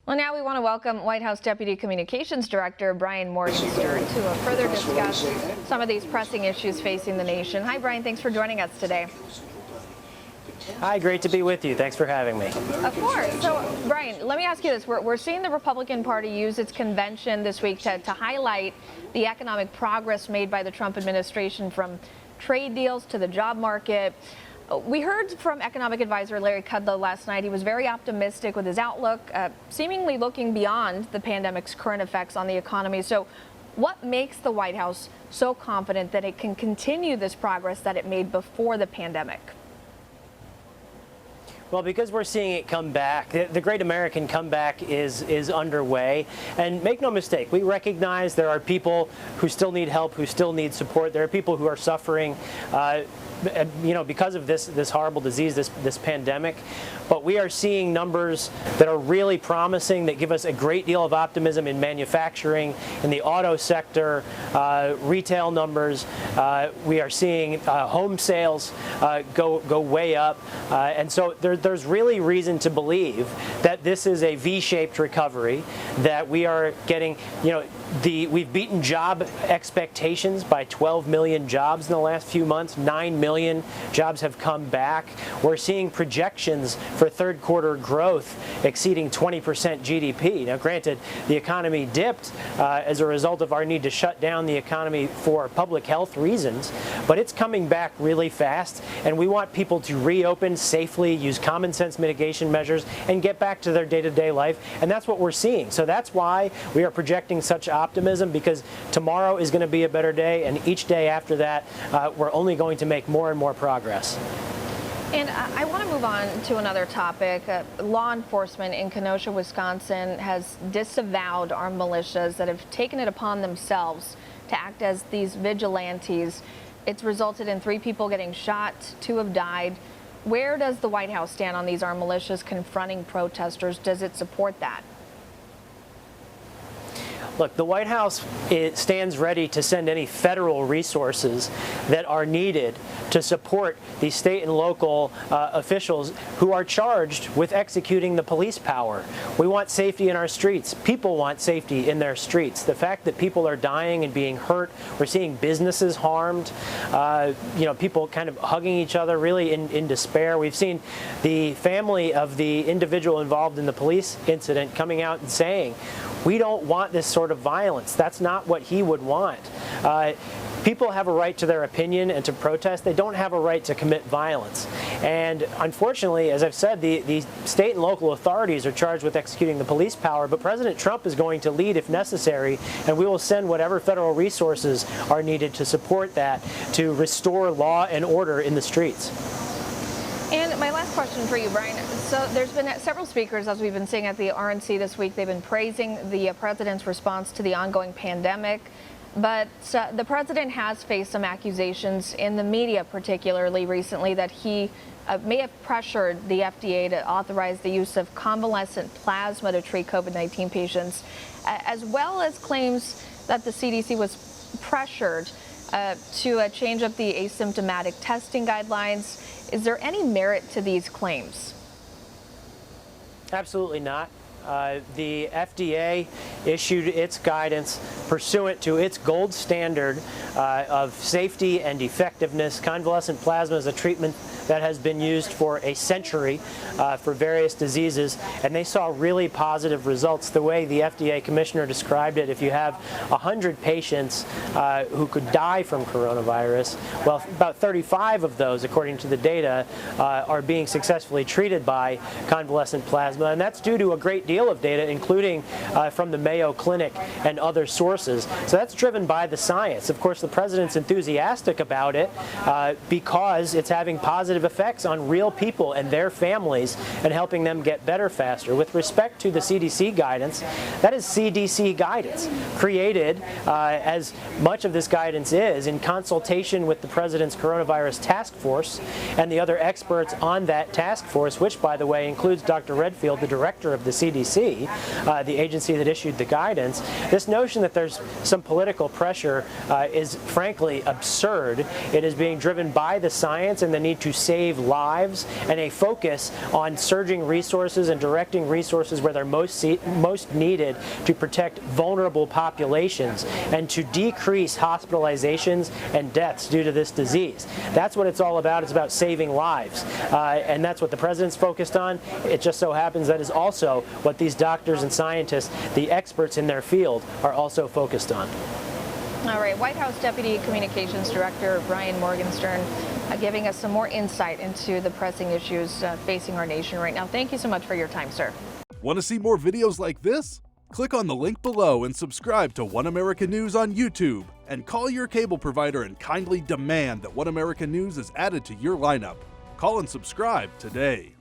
Well, now we want to welcome White House Deputy Communications Director Brian Morgenstern to further discuss some of these pressing issues facing the nation. Hi, Brian. Thanks for joining us today. Hi, great to be with you. Thanks for having me. Of course. So, Brian, let me ask you this. We're seeing the Republican Party use its convention this week to highlight the economic progress made by the Trump administration, from trade deals to the job market. We heard from economic advisor Larry Kudlow last night. He was very optimistic with his outlook, seemingly looking beyond the pandemic's current effects on the economy. So what makes the White House so confident that it can continue this progress that it made before the pandemic? Well, because we're seeing it come back, the great American comeback is underway. And make no mistake, we recognize there are people who still need help, who still need support. There are people who are suffering because of this horrible disease, this pandemic. But we are seeing numbers that are really promising, that give us a great deal of optimism in manufacturing, in the auto sector, retail numbers. We are seeing home sales go way up. And so there's really reason to believe that this is a V-shaped recovery, that we are getting, we've beaten job expectations by 12 million jobs in the last few months. 9 million jobs have come back. We're seeing projections for third quarter growth exceeding 20% GDP. Now, granted, the economy dipped as a result of our need to shut down the economy for public health reasons, but it's coming back really fast, and we want people to reopen safely, use common sense mitigation measures, and get back to their day-to-day life, and that's what we're seeing. So that's why we are projecting such optimism, because tomorrow is going to be a better day, and each day after that, we're only going to make more and more progress. And I want to move on to another topic. Law enforcement in Kenosha, Wisconsin has disavowed armed militias that have taken it upon themselves to act as these vigilantes. It's resulted in 3 people getting shot, 2 have died. Where does the White House stand on these armed militias confronting protesters? Does it support that? Look, the White House stands ready to send any federal resources that are needed to support the state and local officials who are charged with executing the police power. We want safety in our streets. People want safety in their streets. The fact that people are dying and being hurt, we're seeing businesses harmed, people kind of hugging each other really in despair. We've seen the family of the individual involved in the police incident coming out and saying, we don't want this sort of violence. That's not what he would want. People have a right to their opinion and to protest. They don't have a right to commit violence. And unfortunately, as I've said, the state and local authorities are charged with executing the police power, but President Trump is going to lead if necessary, and we will send whatever federal resources are needed to support that, to restore law and order in the streets. And my last question for you, Brian. So there's been several speakers, as we've been seeing at the RNC this week. They've been praising the president's response to the ongoing pandemic. But the president has faced some accusations in the media, particularly recently, that he may have pressured the FDA to authorize the use of convalescent plasma to treat COVID-19 patients, as well as claims that the CDC was pressured to change up the asymptomatic testing guidelines. Is there any merit to these claims? Absolutely not. The FDA issued its guidance pursuant to its gold standard of safety and effectiveness. Convalescent plasma is a treatment that has been used for a century for various diseases, and they saw really positive results. The way the FDA commissioner described it, if you have 100 patients who could die from coronavirus, well, about 35 of those, according to the data, are being successfully treated by convalescent plasma, and that's due to a great deal of data, including from the Mayo Clinic and other sources. So that's driven by the science. Of course, the president's enthusiastic about it because it's having positive effects on real people and their families and helping them get better faster. With respect to the CDC guidance, that is CDC guidance, created as much of this guidance is in consultation with the president's coronavirus task force and the other experts on that task force, which, by the way, includes Dr. Redfield, the director of the CDC, the agency that issued the guidance. This notion that there's some political pressure is frankly absurd. It is being driven by the science and the need to save lives and a focus on surging resources and directing resources where they're most needed to protect vulnerable populations and to decrease hospitalizations and deaths due to this disease. That's what it's all about. It's about saving lives. And that's what the president's focused on. It just so happens that is also what these doctors and scientists, the experts in their field, are also focused on. All right, White House Deputy Communications Director Brian Morgenstern giving us some more insight into the pressing issues facing our nation right now. Thank you so much for your time, sir. Want to see more videos like this? Click on the link below and subscribe to One America News on YouTube. And call your cable provider and kindly demand that One America News is added to your lineup. Call and subscribe today.